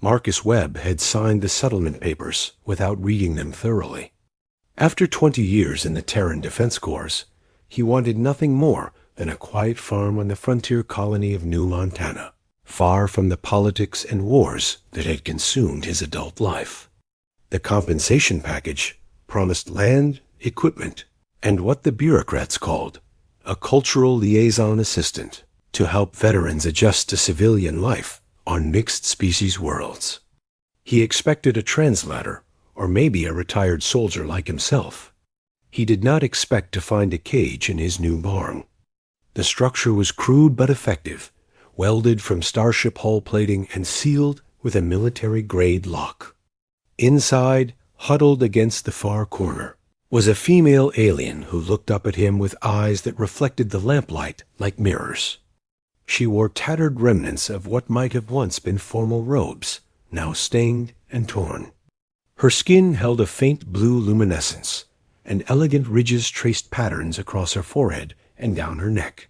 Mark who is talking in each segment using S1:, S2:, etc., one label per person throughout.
S1: Marcus Webb had signed the settlement papers without reading them thoroughly. After 20 years in the Terran Defense Corps, he wanted nothing more than a quiet farm on the frontier colony of New Montana, far from the politics and wars that had consumed his adult life. The compensation package promised land, equipment, and what the bureaucrats called a cultural liaison assistant to help veterans adjust to civilian life on mixed-species worlds. He expected a translator, or maybe a retired soldier like himself. He did not expect to find a cage in his new barn. The structure was crude but effective, welded from starship hull plating and sealed with a military-grade lock. Inside, huddled against the far corner, was a female alien who looked up at him with eyes that reflected the lamplight like mirrors. She wore tattered remnants of what might have once been formal robes, now stained and torn. Her skin held a faint blue luminescence, and elegant ridges traced patterns across her forehead and down her neck.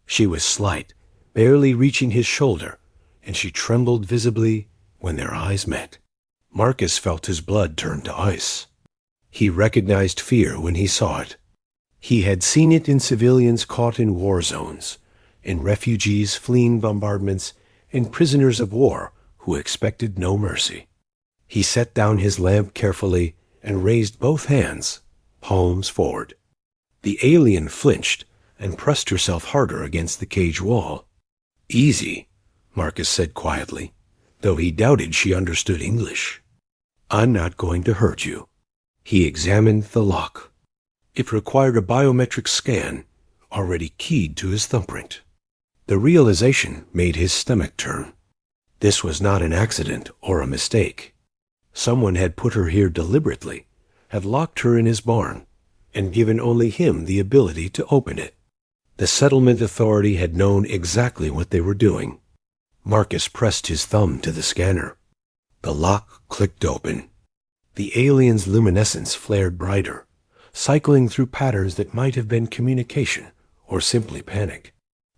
S1: She was slight, barely reaching his shoulder, and she trembled visibly when their eyes met. Marcus felt his blood turn to ice. He recognized fear when he saw it. He had seen it in civilians caught in war zones, in refugees fleeing bombardments, in prisoners of war who expected no mercy. He set down his lamp carefully and raised both hands, palms forward. The alien flinched and pressed herself harder against the cage wall. "Easy," Marcus said quietly, though he doubted she understood English. "I'm not going to hurt you." He examined the lock. It required a biometric scan, already keyed to his thumbprint. The realization made his stomach turn. This was not an accident or a mistake. Someone had put her here deliberately, had locked her in his barn, and given only him the ability to open it. The settlement authority had known exactly what they were doing. Marcus pressed his thumb to the scanner. The lock clicked open. The alien's luminescence flared brighter, cycling through patterns that might have been communication or simply panic.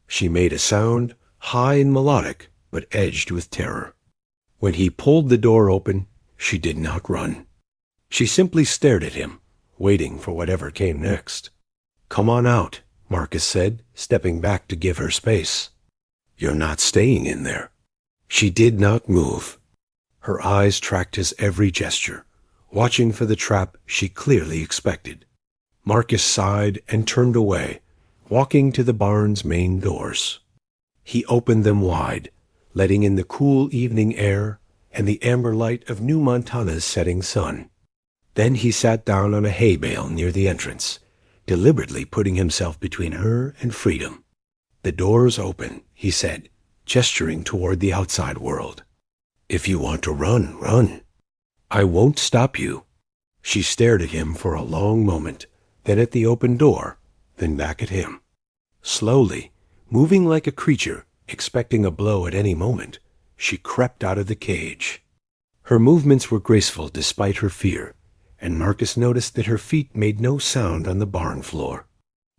S1: She made a sound, high and melodic, but edged with terror. When he pulled the door open, she did not run. She simply stared at him, waiting for whatever came next. "Come on out," Marcus said, stepping back to give her space. "You're not staying in there." She did not move. Her eyes tracked his every gesture, watching for the trap she clearly expected. Marcus sighed and turned away, walking to the barn's main doors. He opened them wide, letting in the cool evening air and the amber light of New Montana's setting sun. Then he sat down on a hay bale near the entrance, deliberately putting himself between her and freedom. "The door's open," he said, gesturing toward the outside world. "If you want to run, run. I won't stop you." She stared at him for a long moment, then at the open door, then back at him. Slowly, moving like a creature, expecting a blow at any moment, she crept out of the cage. Her movements were graceful despite her fear, and Marcus noticed that her feet made no sound on the barn floor.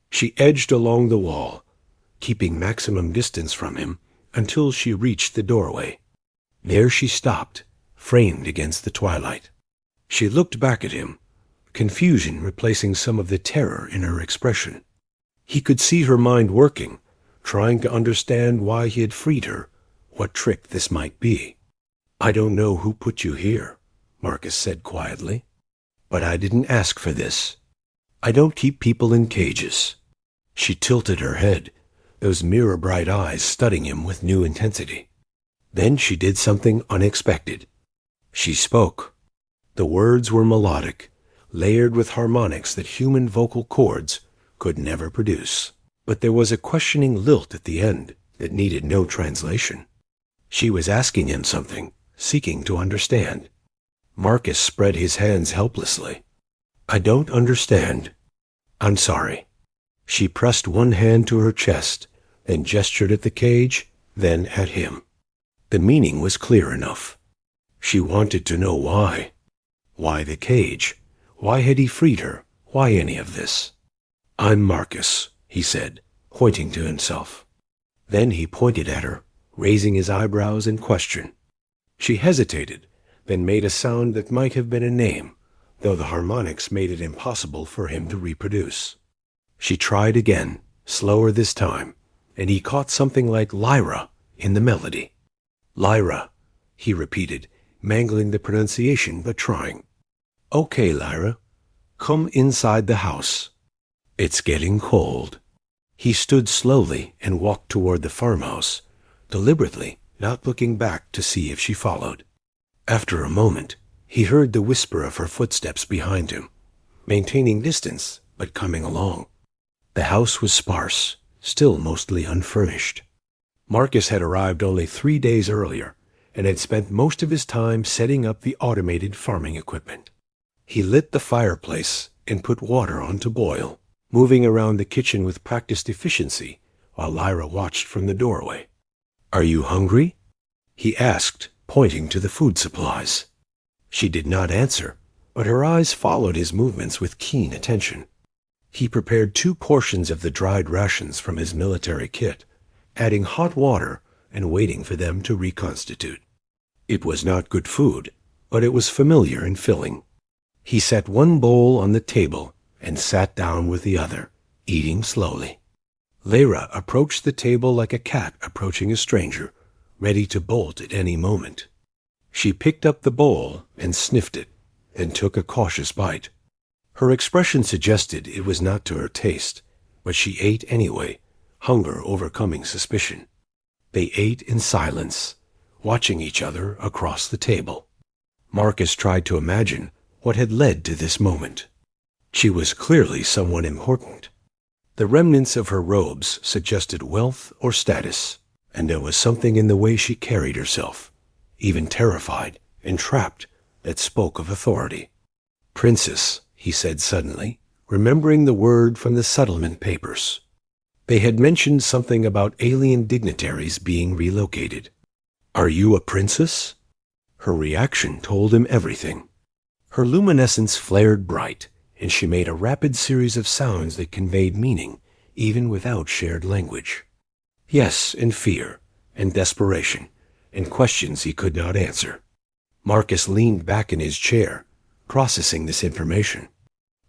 S1: She edged along the wall, keeping maximum distance from him until she reached the doorway. There she stopped, framed against the twilight. She looked back at him, confusion replacing some of the terror in her expression. He could see her mind working, trying to understand why he had freed her, what trick this might be. "I don't know who put you here," Marcus said quietly, "but I didn't ask for this. I don't keep people in cages." She tilted her head, those mirror-bright eyes studying him with new intensity. Then she did something unexpected. She spoke. The words were melodic, layered with harmonics that human vocal cords could never produce. But there was a questioning lilt at the end that needed no translation. She was asking him something, seeking to understand. Marcus spread his hands helplessly. "I don't understand. I'm sorry." She pressed one hand to her chest, then gestured at the cage, then at him. The meaning was clear enough. She wanted to know why. Why the cage? Why had he freed her? Why any of this? "I'm Marcus," he said, pointing to himself. Then he pointed at her, raising his eyebrows in question. She hesitated, then made a sound that might have been a name, though the harmonics made it impossible for him to reproduce. She tried again, slower this time, and he caught something like Lyra in the melody. Lyra, he repeated, mangling the pronunciation but trying. Okay, Lyra, come inside the house. It's getting cold. He stood slowly and walked toward the farmhouse, deliberately, not looking back to see if she followed. After a moment, he heard the whisper of her footsteps behind him, maintaining distance but coming along. The house was sparse, still mostly unfurnished. Marcus had arrived only 3 days earlier and had spent most of his time setting up the automated farming equipment. He lit the fireplace and put water on to boil, moving around the kitchen with practiced efficiency while Lyra watched from the doorway. "Are you hungry?" he asked, pointing to the food supplies. She did not answer, but her eyes followed his movements with keen attention. He prepared 2 portions of the dried rations from his military kit, adding hot water and waiting for them to reconstitute. It was not good food, but it was familiar and filling. He set one bowl on the table and sat down with the other, eating slowly. Lyra approached the table like a cat approaching a stranger, ready to bolt at any moment. She picked up the bowl and sniffed it, then took a cautious bite. Her expression suggested it was not to her taste, but she ate anyway, hunger overcoming suspicion. They ate in silence, watching each other across the table. Marcus tried to imagine what had led to this moment. She was clearly someone important. The remnants of her robes suggested wealth or status, and there was something in the way she carried herself, even terrified and trapped, that spoke of authority. "Princess," he said suddenly, remembering the word from the settlement papers. They had mentioned something about alien dignitaries being relocated. "Are you a princess?" Her reaction told him everything. Her luminescence flared bright, and she made a rapid series of sounds that conveyed meaning, even without shared language. Yes, and fear, and desperation, and questions he could not answer. Marcus leaned back in his chair, processing this information.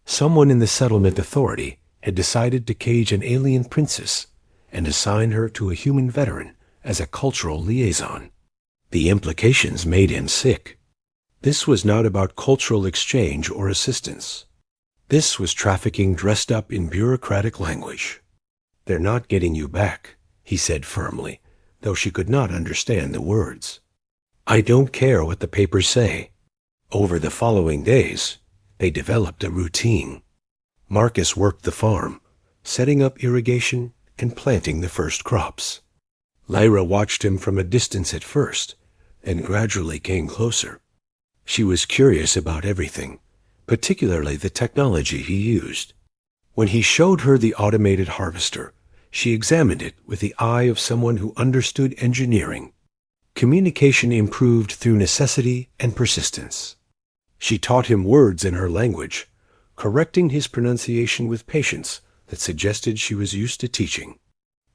S1: Someone in the settlement authority had decided to cage an alien princess and assign her to a human veteran as a cultural liaison. The implications made him sick. This was not about cultural exchange or assistance. This was trafficking dressed up in bureaucratic language. "They're not getting you back," he said firmly, though she could not understand the words. "I don't care what the papers say." Over the following days, they developed a routine. Marcus worked the farm, setting up irrigation and planting the first crops. Lyra watched him from a distance at first, and gradually came closer. She was curious about everything, particularly the technology he used. When he showed her the automated harvester, she examined it with the eye of someone who understood engineering. Communication improved through necessity and persistence. She taught him words in her language, correcting his pronunciation with patience that suggested she was used to teaching.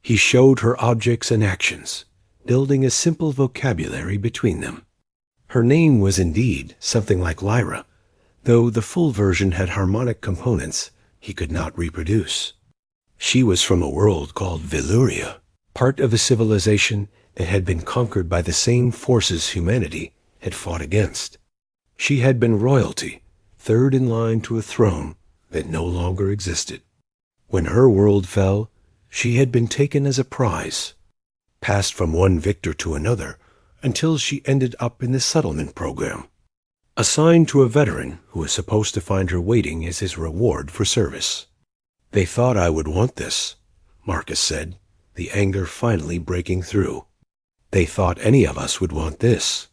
S1: He showed her objects and actions, building a simple vocabulary between them. Her name was indeed something like Lyra, though the full version had harmonic components he could not reproduce. She was from a world called Veluria, part of a civilization that had been conquered by the same forces humanity had fought against. She had been royalty, third in line to a throne that no longer existed. When her world fell, she had been taken as a prize, passed from one victor to another until she ended up in the settlement program, assigned to a veteran who was supposed to find her waiting as his reward for service. "They thought I would want this," Marcus said, the anger finally breaking through. "They thought any of us would want this."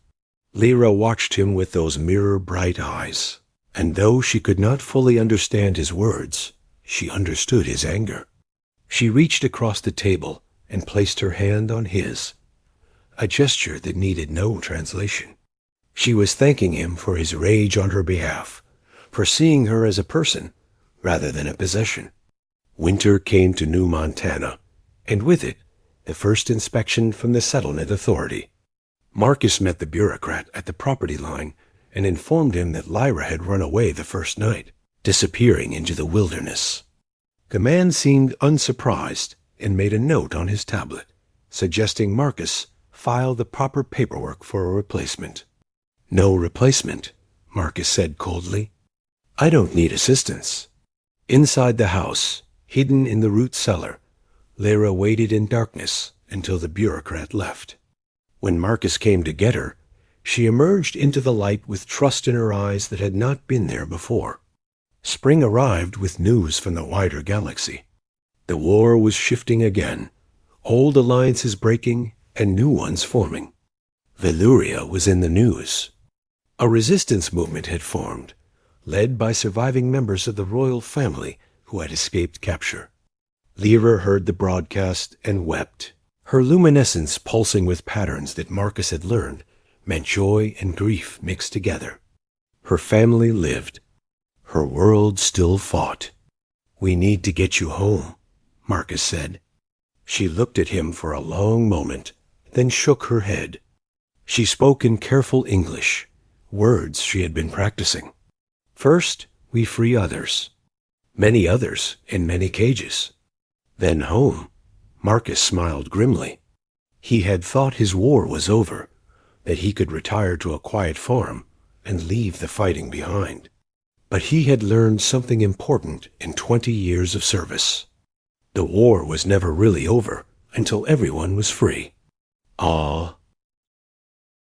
S1: Lyra watched him with those mirror-bright eyes, and though she could not fully understand his words, she understood his anger. She reached across the table and placed her hand on his, a gesture that needed no translation. She was thanking him for his rage on her behalf, for seeing her as a person rather than a possession. Winter came to New Montana, and with it, the first inspection from the settlement authority. Marcus met the bureaucrat at the property line and informed him that Lyra had run away the first night, disappearing into the wilderness. The man seemed unsurprised and made a note on his tablet, suggesting Marcus file the proper paperwork for a replacement. "No replacement," Marcus said coldly. "I don't need assistance." Inside the house, hidden in the root cellar, Lyra waited in darkness until the bureaucrat left. When Marcus came to get her, she emerged into the light with trust in her eyes that had not been there before. Spring arrived with news from the wider galaxy. The war was shifting again, old alliances breaking and new ones forming. Veluria was in the news. A resistance movement had formed, led by surviving members of the royal family who had escaped capture. Lyra heard the broadcast and wept. Her luminescence pulsing with patterns that Marcus had learned meant joy and grief mixed together. Her family lived. Her world still fought. "We need to get you home," Marcus said. She looked at him for a long moment, then shook her head. She spoke in careful English, words she had been practicing. "First, we free others. Many others in many cages. Then home." Marcus smiled grimly. He had thought his war was over, that he could retire to a quiet farm and leave the fighting behind. But he had learned something important in 20 years of service. The war was never really over until everyone was free. "Ah,"